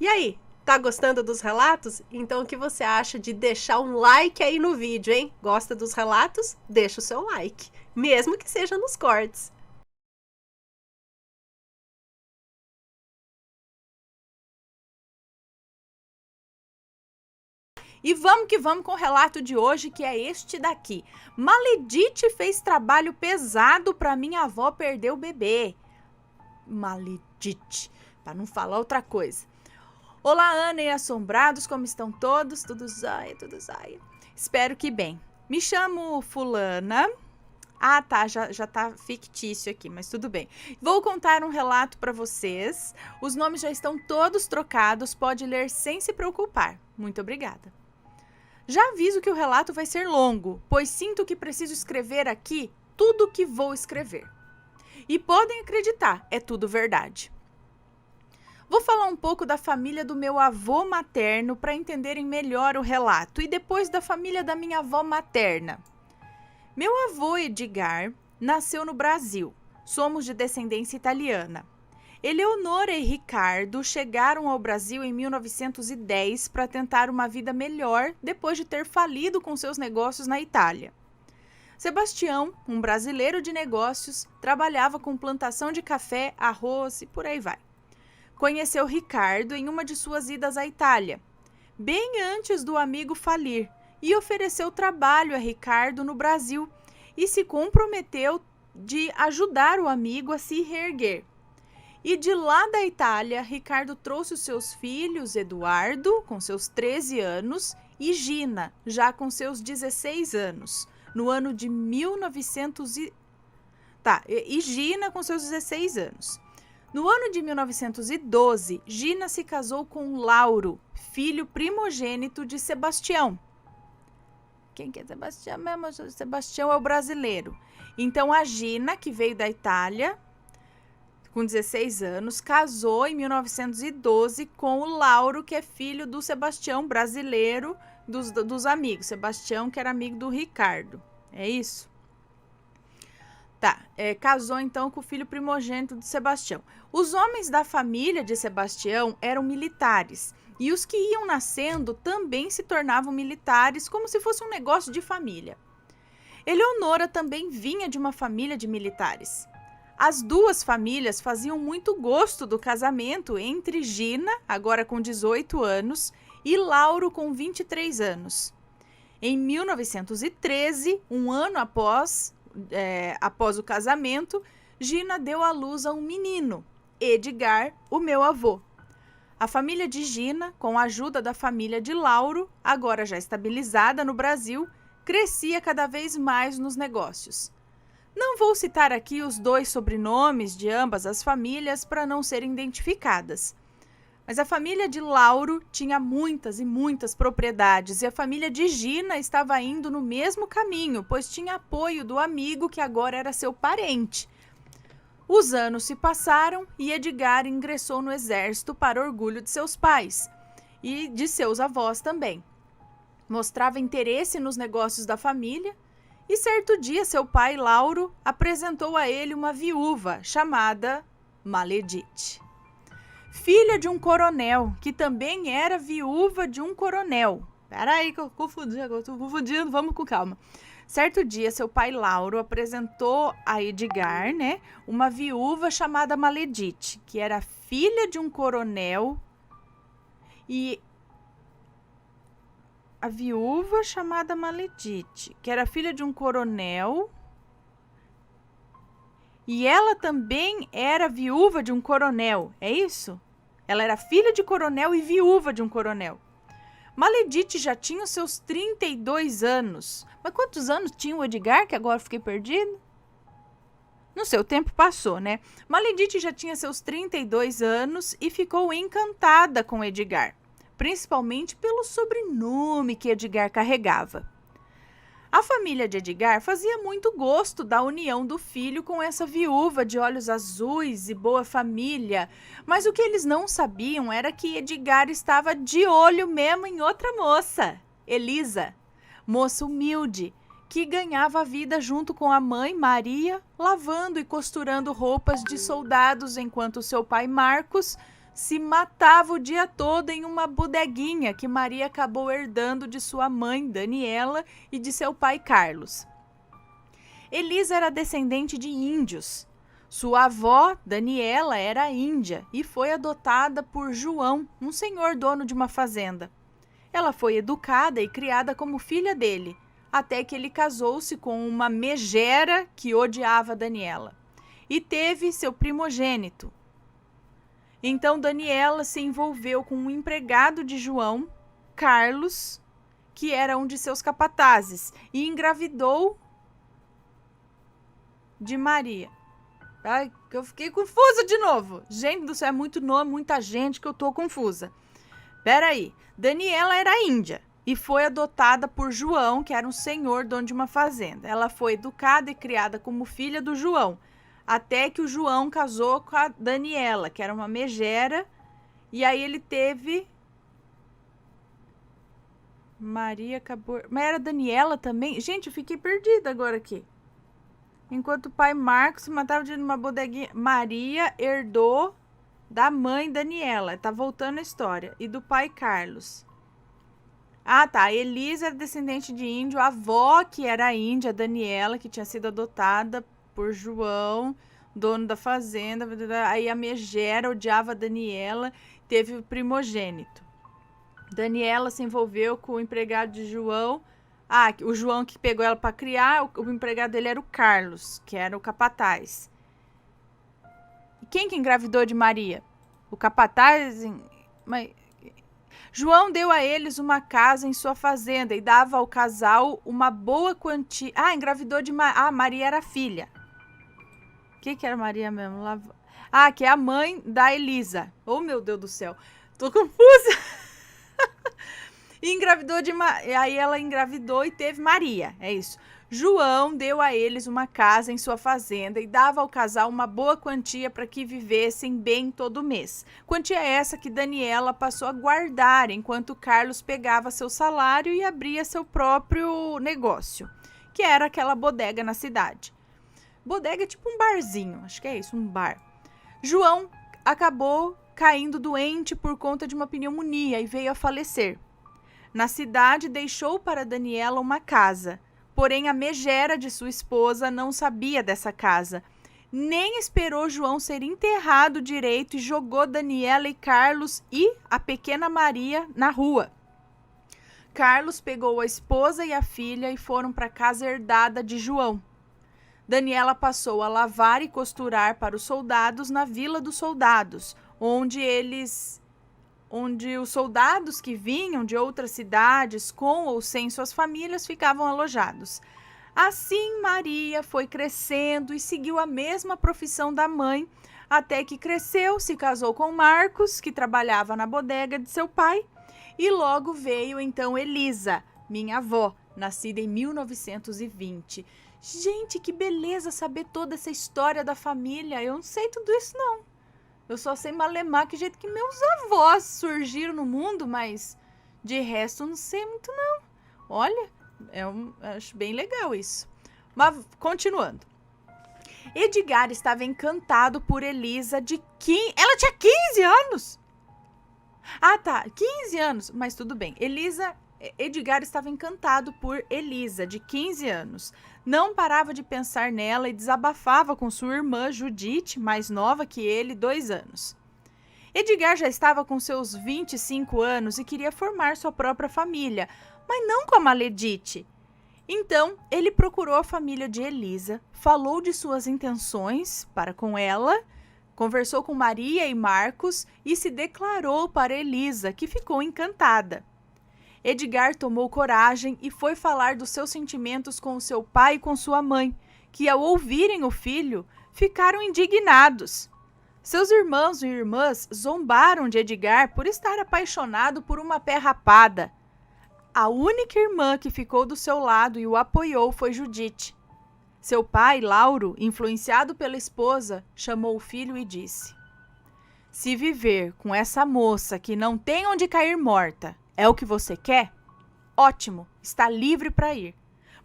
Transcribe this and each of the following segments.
E aí, tá gostando dos relatos? Então o que você acha de deixar um like aí no vídeo, hein? Gosta dos relatos? Deixa o seu like, mesmo que seja nos cortes. E vamos que vamos com o relato de hoje, que é este daqui. Maledite fez trabalho pesado para minha avó perder o bebê. Maledite, para não falar outra coisa. Olá, Ana e assombrados, como estão todos? Tudo jóia, tudo jóia. Espero que bem. Me chamo fulana. Ah, tá, já tá fictício aqui, mas tudo bem. Vou contar um relato para vocês. Os nomes já estão todos trocados, pode ler sem se preocupar. Muito obrigada. Já aviso que o relato vai ser longo, pois sinto que preciso escrever aqui tudo o que vou escrever. E podem acreditar, é tudo verdade. Vou falar um pouco da família do meu avô materno para entenderem melhor o relato e depois da família da minha avó materna. Meu avô Edgar nasceu no Brasil. Somos de descendência italiana. Eleonora e Ricardo chegaram ao Brasil em 1910 para tentar uma vida melhor depois de ter falido com seus negócios na Itália. Sebastião, um brasileiro de negócios, trabalhava com plantação de café, arroz e por aí vai. Conheceu Ricardo em uma de suas idas à Itália, bem antes do amigo falir, e ofereceu trabalho a Ricardo no Brasil e se comprometeu de ajudar o amigo a se reerguer. E de lá da Itália, Ricardo trouxe os seus filhos, Eduardo, com seus 13 anos, e Gina, já com seus 16 anos, no ano de 1900 e Gina com seus 16 anos. No ano de 1912, Gina se casou com Lauro, filho primogênito de Sebastião. Quem que é Sebastião mesmo? Sebastião é o brasileiro. Então, a Gina, que veio da Itália, com 16 anos, casou em 1912 com o Lauro, que é filho do Sebastião, brasileiro, dos amigos. Sebastião, que era amigo do Ricardo. É isso? Tá, casou então com o filho primogênito de Sebastião. Os homens da família de Sebastião eram militares e os que iam nascendo também se tornavam militares, como se fosse um negócio de família. Eleonora também vinha de uma família de militares. As duas famílias faziam muito gosto do casamento entre Gina, agora com 18 anos, e Lauro, com 23 anos. Em 1913, um ano após o casamento, Gina deu à luz a um menino, Edgar, o meu avô. A família de Gina, com a ajuda da família de Lauro, agora já estabilizada no Brasil, crescia cada vez mais nos negócios. Não vou citar aqui os dois sobrenomes de ambas as famílias para não serem identificadas. Mas a família de Lauro tinha muitas e muitas propriedades e a família de Gina estava indo no mesmo caminho, pois tinha apoio do amigo que agora era seu parente. Os anos se passaram e Edgar ingressou no exército para orgulho de seus pais e de seus avós também. Mostrava interesse nos negócios da família e certo dia seu pai, Lauro, apresentou a ele uma viúva chamada Maledite. Filha de um coronel, que também era viúva de um coronel. Peraí que eu confundi, agora estou confundindo, vamos com calma. Certo dia, seu pai Lauro apresentou a Edgar, uma viúva chamada Maledite, que era filha de um coronel, e a viúva chamada Maledite, que era filha de um coronel, e ela também era viúva de um coronel, é isso? Ela era filha de coronel e viúva de um coronel. Maledite já tinha os seus 32 anos. Mas quantos anos tinha o Edgar, que agora eu fiquei perdido? Não sei, o tempo passou, né? Maledite já tinha seus 32 anos e ficou encantada com Edgar, principalmente pelo sobrenome que Edgar carregava. A família de Edgar fazia muito gosto da união do filho com essa viúva de olhos azuis e boa família, mas o que eles não sabiam era que Edgar estava de olho mesmo em outra moça, Elisa, moça humilde, que ganhava a vida junto com a mãe, Maria, lavando e costurando roupas de soldados, enquanto seu pai, Marcos, se matava o dia todo em uma bodeguinha que Maria acabou herdando de sua mãe, Daniela, e de seu pai, Carlos. Elisa era descendente de índios. Sua avó, Daniela, era índia e foi adotada por João, um senhor dono de uma fazenda. Ela foi educada e criada como filha dele, até que ele casou-se com uma megera que odiava Daniela e teve seu primogênito. Então Daniela se envolveu com um empregado de João, Carlos, que era um de seus capatazes, e engravidou de Maria. Ai, eu fiquei confusa de novo. Gente do céu, é muito nome, muita gente que eu tô confusa. Peraí, Daniela era índia e foi adotada por João, que era um senhor dono de uma fazenda. Ela foi educada e criada como filha do João, até que o João casou com a Daniela, que era uma megera, e aí ele teve... Maria acabou... Mas era Daniela também? Gente, eu fiquei perdida agora aqui. Enquanto o pai Marcos se matava de uma bodeguinha, Maria herdou da mãe Daniela. Tá voltando a história. E do pai Carlos. Ah, tá. Elisa era descendente de índio. A avó, que era índia, Daniela, que tinha sido adotada por João, dono da fazenda. Aí a megera odiava Daniela, teve o primogênito. Daniela se envolveu com o empregado de João. Ah, o João que pegou ela para criar, o empregado dele era o Carlos, que era o capataz. E quem que engravidou de Maria? O capataz? Mas... João deu a eles uma casa em sua fazenda e dava ao casal uma boa quantia. Ah, engravidou de Maria era filha. O que era Maria mesmo? Ah, que é a mãe da Elisa. Oh, meu Deus do céu. Tô confusa. E engravidou aí ela engravidou e teve Maria, é isso. João deu a eles uma casa em sua fazenda e dava ao casal uma boa quantia para que vivessem bem todo mês. Quantia essa que Daniela passou a guardar enquanto Carlos pegava seu salário e abria seu próprio negócio, que era aquela bodega na cidade. Bodega é tipo um barzinho, acho que é isso, um bar. João acabou caindo doente por conta de uma pneumonia e veio a falecer. Na cidade, deixou para Daniela uma casa, porém a megera de sua esposa não sabia dessa casa. Nem esperou João ser enterrado direito e jogou Daniela e Carlos e a pequena Maria na rua. Carlos pegou a esposa e a filha e foram para a casa herdada de João. Daniela passou a lavar e costurar para os soldados na Vila dos Soldados, onde os soldados que vinham de outras cidades, com ou sem suas famílias, ficavam alojados. Assim, Maria foi crescendo e seguiu a mesma profissão da mãe, até que cresceu, se casou com Marcos, que trabalhava na bodega de seu pai, e logo veio então Elisa, minha avó, nascida em 1920. Gente, que beleza saber toda essa história da família. Eu não sei tudo isso, não. Eu só sei malemar que jeito que meus avós surgiram no mundo, mas de resto eu não sei muito, não. Olha, acho bem legal isso. Mas, continuando. Edgar estava encantado por Elisa Ela tinha 15 anos! Ah, tá, 15 anos, mas tudo bem. Edgar estava encantado por Elisa, de 15 anos. Não parava de pensar nela e desabafava com sua irmã Judite, mais nova que ele, 2 anos. Edgar já estava com seus 25 anos e queria formar sua própria família, mas não com a Maledite. Então, ele procurou a família de Elisa, falou de suas intenções para com ela, conversou com Maria e Marcos e se declarou para Elisa, que ficou encantada. Edgar tomou coragem e foi falar dos seus sentimentos com seu pai e com sua mãe, que ao ouvirem o filho, ficaram indignados. Seus irmãos e irmãs zombaram de Edgar por estar apaixonado por uma pé rapada. A única irmã que ficou do seu lado e o apoiou foi Judite. Seu pai, Lauro, influenciado pela esposa, chamou o filho e disse: "Se viver com essa moça que não tem onde cair morta é o que você quer? Ótimo, está livre para ir.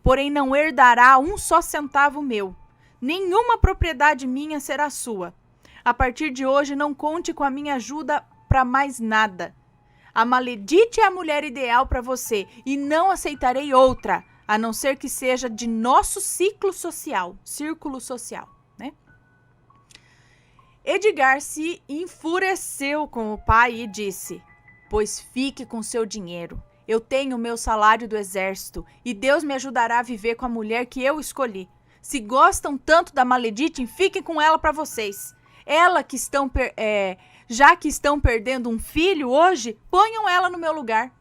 Porém, não herdará um só centavo meu. Nenhuma propriedade minha será sua. A partir de hoje, não conte com a minha ajuda para mais nada. A Maledite é a mulher ideal para você e não aceitarei outra, a não ser que seja de nosso círculo social, né? Edgar se enfureceu com o pai e disse: pois fique com seu dinheiro. Eu tenho o meu salário do exército e Deus me ajudará a viver com a mulher que eu escolhi. Se gostam tanto da Maledite, fiquem com ela para vocês. Ela que já que estão perdendo um filho hoje, ponham ela no meu lugar.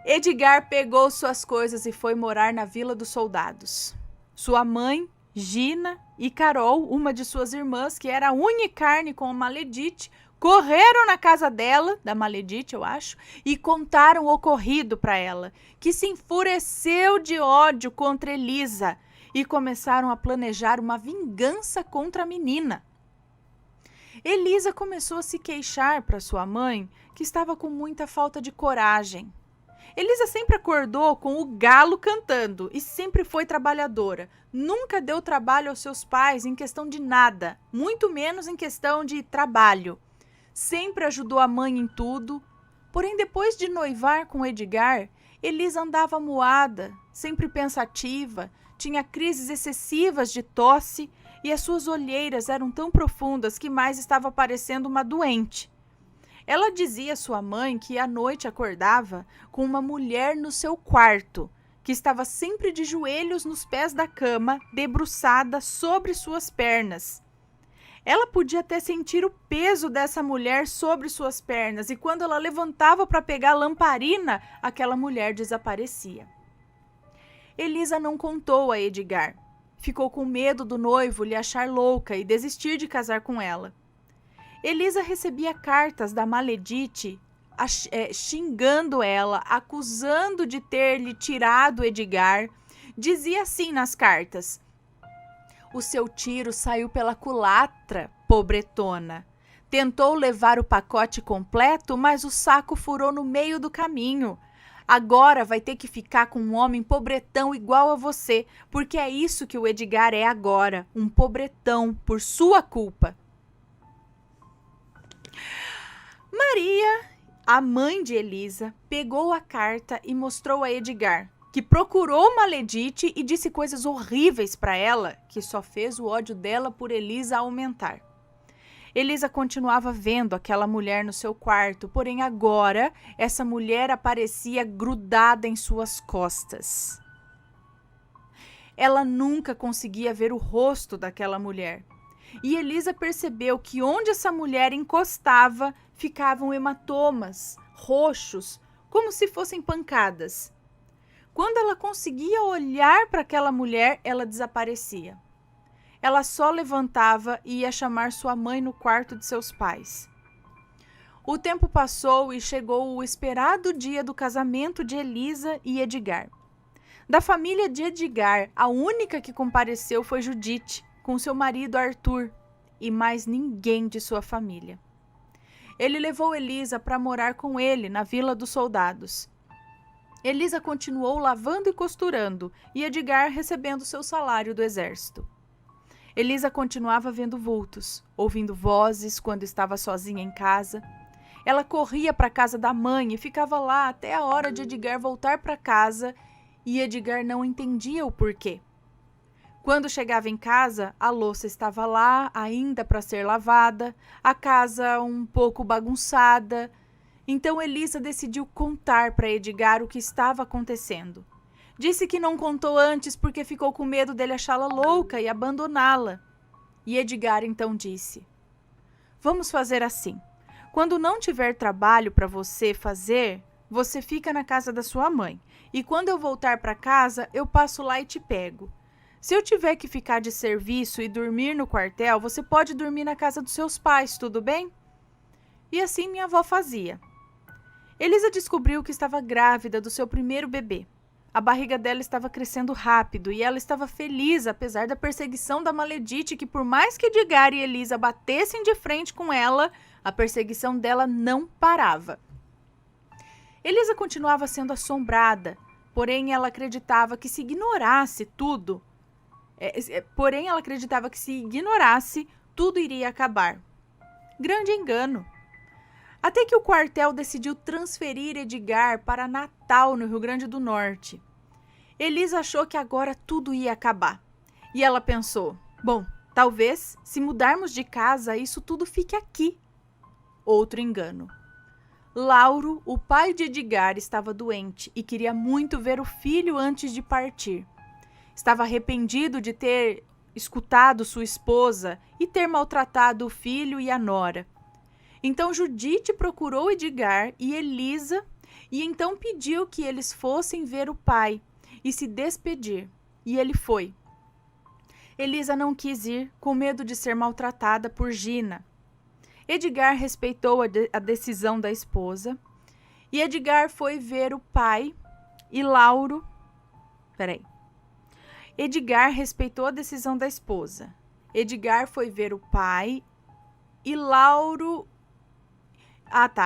Edgar pegou suas coisas e foi morar na Vila dos Soldados. Sua mãe, Gina, e Carol, uma de suas irmãs, que era unha e carne com a Maledite, correram na casa dela, da Maledite, eu acho, e contaram o ocorrido para ela, que se enfureceu de ódio contra Elisa e começaram a planejar uma vingança contra a menina. Elisa começou a se queixar para sua mãe que estava com muita falta de coragem. Elisa sempre acordou com o galo cantando e sempre foi trabalhadora. Nunca deu trabalho aos seus pais em questão de nada, muito menos em questão de trabalho. Sempre ajudou a mãe em tudo. Porém, depois de noivar com Edgar, Elisa andava moada, sempre pensativa, tinha crises excessivas de tosse e as suas olheiras eram tão profundas que mais estava parecendo uma doente. Ela dizia à sua mãe que à noite acordava com uma mulher no seu quarto, que estava sempre de joelhos nos pés da cama, debruçada sobre suas pernas. Ela podia até sentir o peso dessa mulher sobre suas pernas, e quando ela levantava para pegar a lamparina, aquela mulher desaparecia. Elisa não contou a Edgar. Ficou com medo do noivo lhe achar louca e desistir de casar com ela. Elisa recebia cartas da Maledite xingando ela, acusando de ter lhe tirado Edgar. Dizia assim nas cartas: o seu tiro saiu pela culatra, pobretona. Tentou levar o pacote completo, mas o saco furou no meio do caminho. Agora vai ter que ficar com um homem pobretão igual a você, porque é isso que o Edgar é agora, um pobretão, por sua culpa. Maria, a mãe de Elisa, pegou a carta e mostrou a Edgar, que procurou Maledite e disse coisas horríveis para ela, que só fez o ódio dela por Elisa aumentar. Elisa continuava vendo aquela mulher no seu quarto, porém agora essa mulher aparecia grudada em suas costas. Ela nunca conseguia ver o rosto daquela mulher. E Elisa percebeu que onde essa mulher encostava ficavam hematomas, roxos, como se fossem pancadas. Quando ela conseguia olhar para aquela mulher, ela desaparecia. Ela só levantava e ia chamar sua mãe no quarto de seus pais. O tempo passou e chegou o esperado dia do casamento de Elisa e Edgar. Da família de Edgar, a única que compareceu foi Judite, com seu marido Arthur, e mais ninguém de sua família. Ele levou Elisa para morar com ele na Vila dos Soldados. Elisa continuou lavando e costurando, e Edgar recebendo seu salário do exército. Elisa continuava vendo vultos, ouvindo vozes quando estava sozinha em casa. Ela corria para a casa da mãe e ficava lá até a hora de Edgar voltar para casa, e Edgar não entendia o porquê. Quando chegava em casa, a louça estava lá, ainda para ser lavada, a casa um pouco bagunçada. Então Elisa decidiu contar para Edgar o que estava acontecendo. Disse que não contou antes porque ficou com medo dele achá-la louca e abandoná-la. E Edgar então disse: vamos fazer assim. Quando não tiver trabalho para você fazer, você fica na casa da sua mãe. E quando eu voltar para casa, eu passo lá e te pego. Se eu tiver que ficar de serviço e dormir no quartel, você pode dormir na casa dos seus pais, tudo bem? E assim minha avó fazia. Elisa descobriu que estava grávida do seu primeiro bebê. A barriga dela estava crescendo rápido e ela estava feliz, apesar da perseguição da Maledite, que por mais que Edgar e Elisa batessem de frente com ela, a perseguição dela não parava. Elisa continuava sendo assombrada, porém ela acreditava que se ignorasse tudo, Porém, ela acreditava que se ignorasse, tudo iria acabar. Grande engano. Até que o quartel decidiu transferir Edgar para Natal, no Rio Grande do Norte. Elisa achou que agora tudo ia acabar. E ela pensou, bom, talvez, se mudarmos de casa, isso tudo fique aqui. Outro engano. Lauro, o pai de Edgar, estava doente e queria muito ver o filho antes de partir. Estava arrependido de ter escutado sua esposa e ter maltratado o filho e a nora. Então Judite procurou Edgar e Elisa e então pediu que eles fossem ver o pai e se despedir. E ele foi. Elisa não quis ir, com medo de ser maltratada por Gina. Edgar respeitou a decisão da esposa e Edgar foi ver o pai e Lauro... Edgar respeitou a decisão da esposa. Edgar foi ver o pai e Lauro...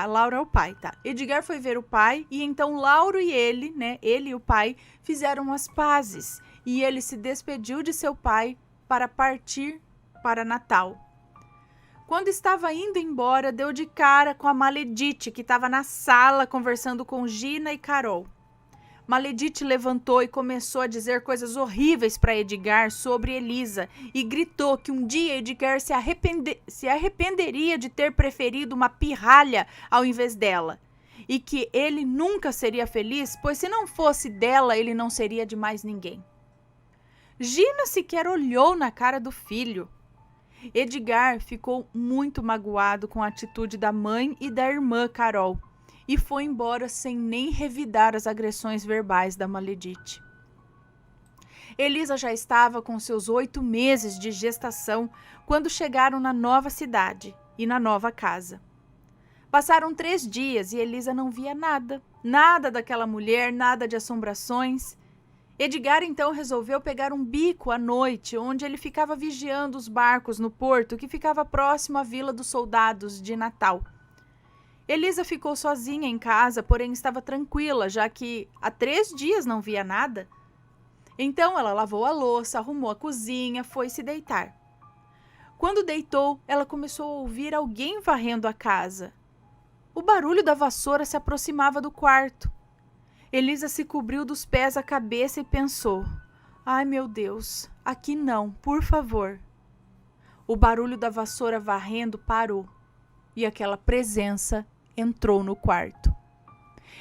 Lauro é o pai, tá. Edgar foi ver o pai e então Lauro e ele, né, ele e o pai, fizeram as pazes. E ele se despediu de seu pai para partir para Natal. Quando estava indo embora, deu de cara com a Maledite, que estava na sala conversando com Gina e Carol. Maledite levantou e começou a dizer coisas horríveis para Edgar sobre Elisa e gritou que um dia Edgar se arrependeria de ter preferido uma pirralha ao invés dela e que ele nunca seria feliz, pois se não fosse dela, ele não seria de mais ninguém. Gina sequer olhou na cara do filho. Edgar ficou muito magoado com a atitude da mãe e da irmã Carol e foi embora sem nem revidar as agressões verbais da Maledite. Elisa já estava com seus 8 meses de gestação quando chegaram na nova cidade e na nova casa. Passaram 3 dias e Elisa não via nada, nada daquela mulher, nada de assombrações. Edgar então resolveu pegar um bico à noite, onde ele ficava vigiando os barcos no porto que ficava próximo à Vila dos Soldados de Natal. Elisa ficou sozinha em casa, porém estava tranquila, já que há 3 dias não via nada. Então ela lavou a louça, arrumou a cozinha, foi se deitar. Quando deitou, ela começou a ouvir alguém varrendo a casa. O barulho da vassoura se aproximava do quarto. Elisa se cobriu dos pés à cabeça e pensou, ai meu Deus, aqui não, por favor. O barulho da vassoura varrendo parou e aquela presença entrou no quarto.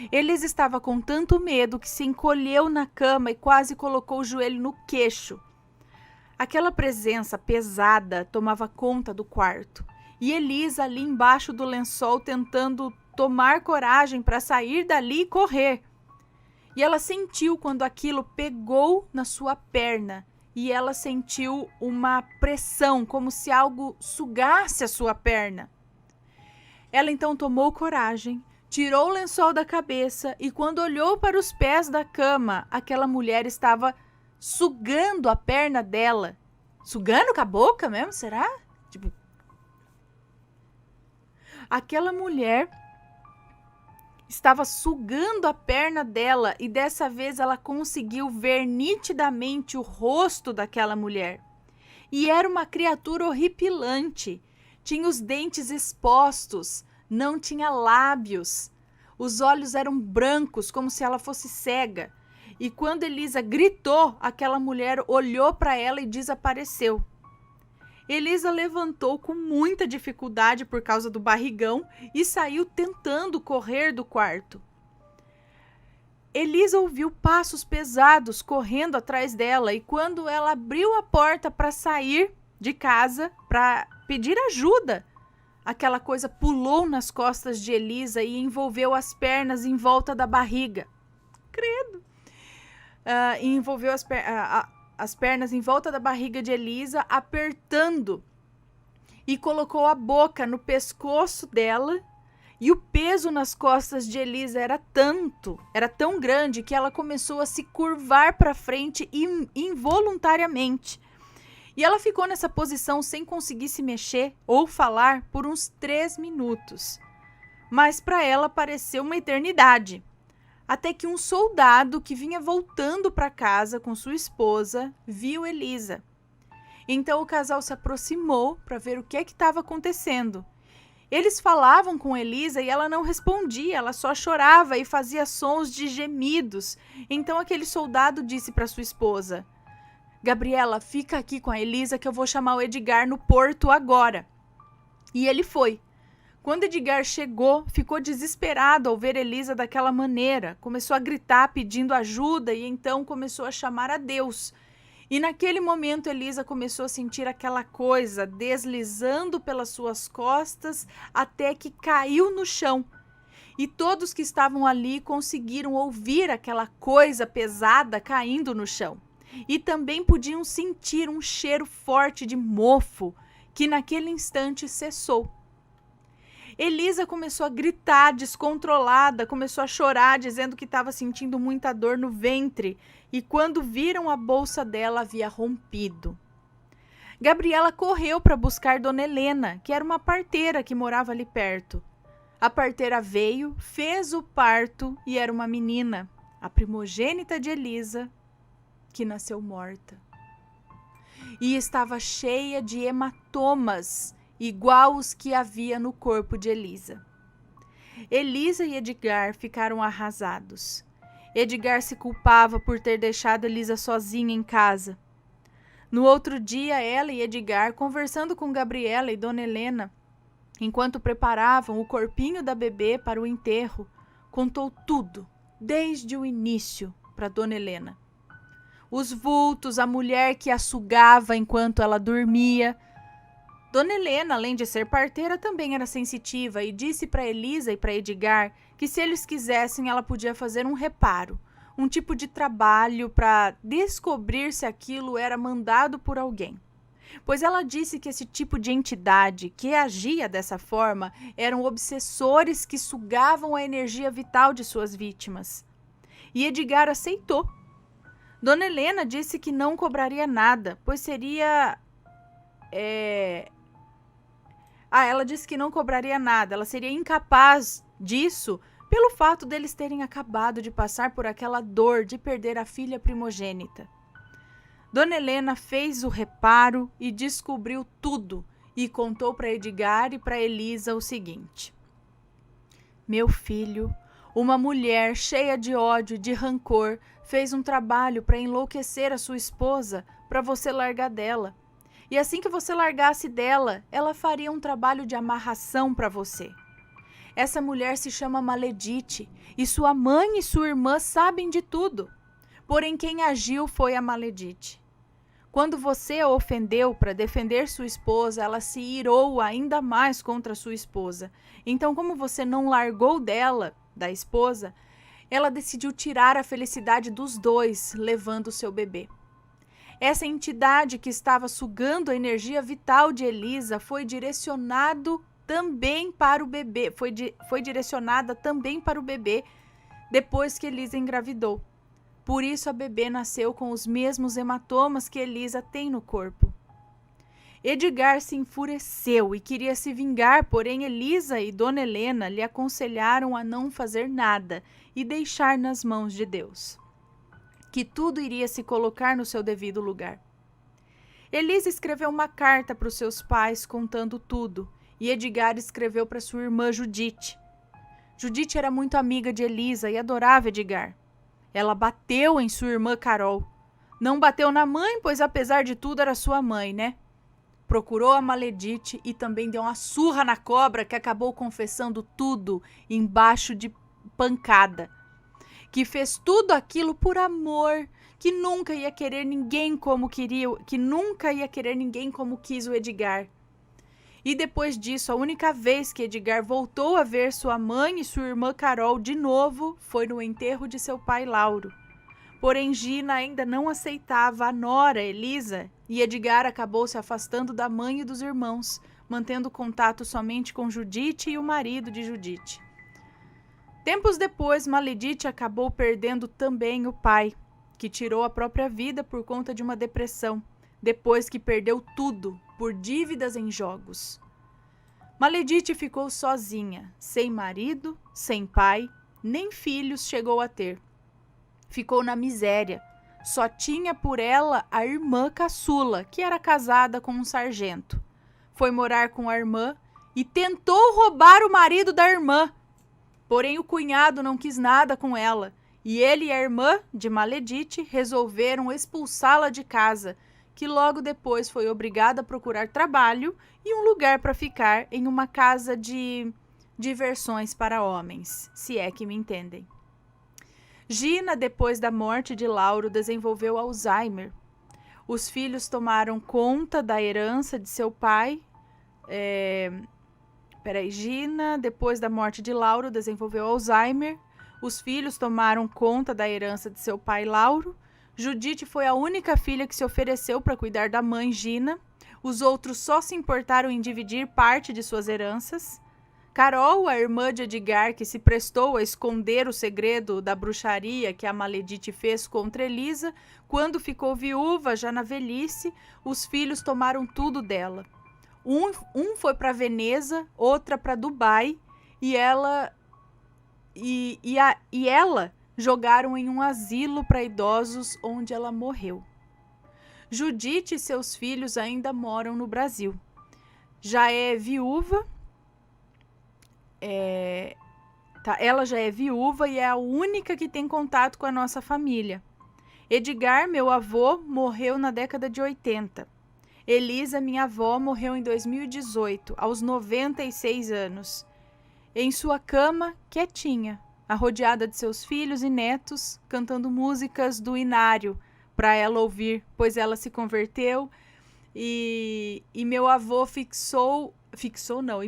Elisa estava com tanto medo que se encolheu na cama e quase colocou o joelho no queixo. Aquela presença pesada tomava conta do quarto e Elisa ali embaixo do lençol tentando tomar coragem para sair dali e correr. E ela sentiu quando aquilo pegou na sua perna e ela sentiu uma pressão, como se algo sugasse a sua perna. Ela então tomou coragem, tirou o lençol da cabeça e quando olhou para os pés da cama, aquela mulher estava sugando a perna dela. Sugando com a boca mesmo, será? Aquela mulher estava sugando a perna dela e dessa vez ela conseguiu ver nitidamente o rosto daquela mulher. E era uma criatura horripilante. Tinha os dentes expostos, não tinha lábios. Os olhos eram brancos, como se ela fosse cega. E quando Elisa gritou, aquela mulher olhou para ela e desapareceu. Elisa levantou com muita dificuldade por causa do barrigão e saiu tentando correr do quarto. Elisa ouviu passos pesados correndo atrás dela e quando ela abriu a porta para sair de casa, para pedir ajuda, aquela coisa pulou nas costas de Elisa e envolveu as pernas em volta da barriga. Credo! E envolveu as pernas em volta da barriga de Elisa, apertando, e colocou a boca no pescoço dela, e o peso nas costas de Elisa era tão grande que ela começou a se curvar para frente involuntariamente. E ela ficou nessa posição sem conseguir se mexer ou falar por uns 3 minutos. Mas para ela pareceu uma eternidade. até que um soldado que vinha voltando para casa com sua esposa viu Elisa. Então o casal se aproximou para ver o que estava acontecendo. Eles falavam com Elisa e ela não respondia, ela só chorava e fazia sons de gemidos. Então aquele soldado disse para sua esposa: Gabriela, fica aqui com a Elisa que eu vou chamar o Edgar no porto agora. E ele foi. Quando Edgar chegou, ficou desesperado ao ver Elisa daquela maneira. Começou a gritar pedindo ajuda e então começou a chamar a Deus. E naquele momento Elisa começou a sentir aquela coisa deslizando pelas suas costas até que caiu no chão. E todos que estavam ali conseguiram ouvir aquela coisa pesada caindo no chão. E também podiam sentir um cheiro forte de mofo que naquele instante cessou. Elisa começou a gritar descontrolada, começou a chorar, dizendo que estava sentindo muita dor no ventre, e quando viram a bolsa dela havia rompido. Gabriela correu para buscar Dona Helena, que era uma parteira que morava ali perto. A parteira veio, fez o parto e era uma menina, a primogênita de Elisa, que nasceu morta. E estava cheia de hematomas, igual os que havia no corpo de Elisa. Elisa e Edgar ficaram arrasados. Edgar se culpava por ter deixado Elisa sozinha em casa. No outro dia, ela e Edgar, conversando com Gabriela e Dona Helena, enquanto preparavam o corpinho da bebê para o enterro, contou tudo, desde o início, para Dona Helena. Os vultos, a mulher que a sugava enquanto ela dormia. Dona Helena, além de ser parteira, também era sensitiva e disse para Elisa e para Edgar que se eles quisessem ela podia fazer um reparo, um tipo de trabalho para descobrir se aquilo era mandado por alguém. Pois ela disse que esse tipo de entidade que agia dessa forma eram obsessores que sugavam a energia vital de suas vítimas. E Edgar aceitou. Dona Helena disse que não cobraria nada, pois seria... ela disse que não cobraria nada, ela seria incapaz disso pelo fato deles terem acabado de passar por aquela dor de perder a filha primogênita. Dona Helena fez o reparo e descobriu tudo e contou para Edgar e para Elisa o seguinte: Meu filho, uma mulher cheia de ódio e de rancor fez um trabalho para enlouquecer a sua esposa para você largar dela. E assim que você largasse dela, ela faria um trabalho de amarração para você. Essa mulher se chama Maledite, e sua mãe e sua irmã sabem de tudo. Porém, quem agiu foi a Maledite. Quando você a ofendeu para defender sua esposa, ela se irou ainda mais contra sua esposa. Então, como você não largou dela, da esposa, ela decidiu tirar a felicidade dos dois, levando o seu bebê. Essa entidade que estava sugando a energia vital de Elisa foi direcionado também para o bebê, foi direcionada também para o bebê depois que Elisa engravidou. Por isso a bebê nasceu com os mesmos hematomas que Elisa tem no corpo. Edgar se enfureceu e queria se vingar, porém Elisa e Dona Helena lhe aconselharam a não fazer nada e deixar nas mãos de Deus, que tudo iria se colocar no seu devido lugar. Elisa escreveu uma carta para os seus pais contando tudo, e Edgar escreveu para sua irmã Judite. Judite era muito amiga de Elisa e adorava Edgar. Ela bateu em sua irmã Carol. Não bateu na mãe, pois apesar de tudo era sua mãe, né? Procurou a Maledite e também deu uma surra na cobra, que acabou confessando tudo embaixo de pancada. Que fez tudo aquilo por amor, que nunca ia querer ninguém como queria, que nunca ia querer ninguém como quis o Edgar. E depois disso, a única vez que Edgar voltou a ver sua mãe e sua irmã Carol de novo foi no enterro de seu pai Lauro. Porém, Gina ainda não aceitava a nora, Elisa, e Edgar acabou se afastando da mãe e dos irmãos, mantendo contato somente com Judite e o marido de Judite. Tempos depois, Maledite acabou perdendo também o pai, que tirou a própria vida por conta de uma depressão, depois que perdeu tudo por dívidas em jogos. Maledite ficou sozinha, sem marido, sem pai nem filhos chegou a ter. Ficou na miséria. Só tinha por ela a irmã caçula, que era casada com um sargento. Foi morar com a irmã e tentou roubar o marido da irmã. Porém, o cunhado não quis nada com ela, e ele e a irmã, de maledite, resolveram expulsá-la de casa, que logo depois foi obrigada a procurar trabalho e um lugar para ficar em uma casa de diversões para homens, se é que me entendem. Gina, depois da morte de Lauro, desenvolveu Alzheimer. Os filhos tomaram conta da herança de seu pai. Gina, depois da morte de Lauro, desenvolveu Alzheimer. Os filhos tomaram conta da herança de seu pai, Lauro. Judite foi a única filha que se ofereceu para cuidar da mãe, Gina. Os outros só se importaram em dividir parte de suas heranças. Carol, a irmã de Edgar, que se prestou a esconder o segredo da bruxaria que a Maledite fez contra Elisa, quando ficou viúva, já na velhice, os filhos tomaram tudo dela. Um foi para Veneza, outra para Dubai, e ela jogaram em um asilo para idosos, onde ela morreu. Judite e seus filhos ainda moram no Brasil. Já é viúva. Ela já é viúva e é a única que tem contato com a nossa família. Edgar, meu avô, morreu na década de 80. Elisa, minha avó, morreu em 2018, aos 96 anos. Em sua cama, quietinha, arrodeada de seus filhos e netos, cantando músicas do Inário para ela ouvir, pois ela se converteu e meu avô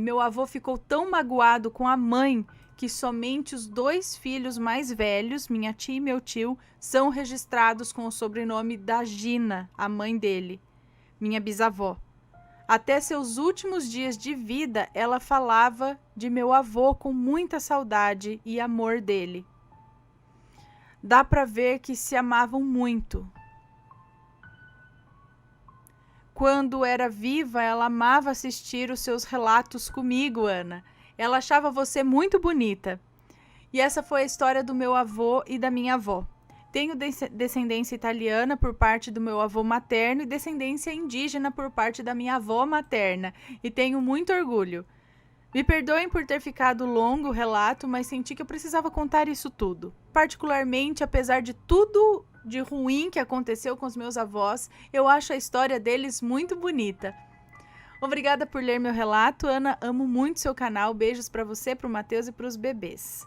meu avô ficou tão magoado com a mãe que somente os 2 filhos mais velhos, minha tia e meu tio, são registrados com o sobrenome da Gina, a mãe dele, minha bisavó. Até seus últimos dias de vida, ela falava de meu avô com muita saudade e amor dele. Dá para ver que se amavam muito. Quando era viva, ela amava assistir os seus relatos comigo, Ana. Ela achava você muito bonita. E essa foi a história do meu avô e da minha avó. Tenho descendência italiana por parte do meu avô materno e descendência indígena por parte da minha avó materna. E tenho muito orgulho. Me perdoem por ter ficado longo o relato, mas senti que eu precisava contar isso tudo. Particularmente, apesar de tudo de ruim que aconteceu com os meus avós, eu acho a história deles muito bonita. Obrigada por ler meu relato, Ana. Amo muito seu canal. Beijos para você, para o Matheus e para os bebês.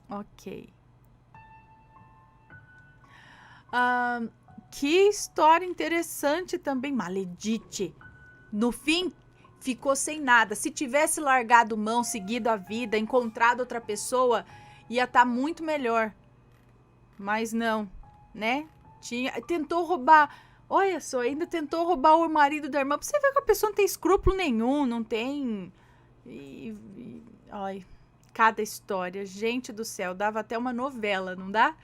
Ok. Que história interessante também. Maledite. No fim, ficou sem nada. Se tivesse largado mão, seguido a vida, encontrado outra pessoa, ia estar muito melhor. Mas não, né? Tentou roubar. Olha só, ainda tentou roubar o marido da irmã. Pra você ver que a pessoa não tem escrúpulo nenhum, não tem. Ai, cada história. Gente do céu, dava até uma novela, não dá?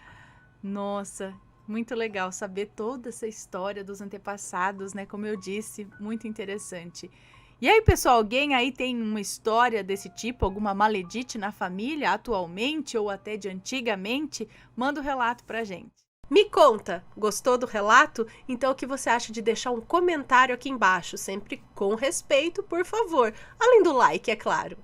Nossa, muito legal saber toda essa história dos antepassados, né? Como eu disse, muito interessante. E aí, pessoal, alguém aí tem uma história desse tipo, alguma maledite na família atualmente ou até de antigamente? Manda o relato pra gente. Me conta, gostou do relato? Então o que você acha de deixar um comentário aqui embaixo, sempre com respeito, por favor. Além do like, é claro.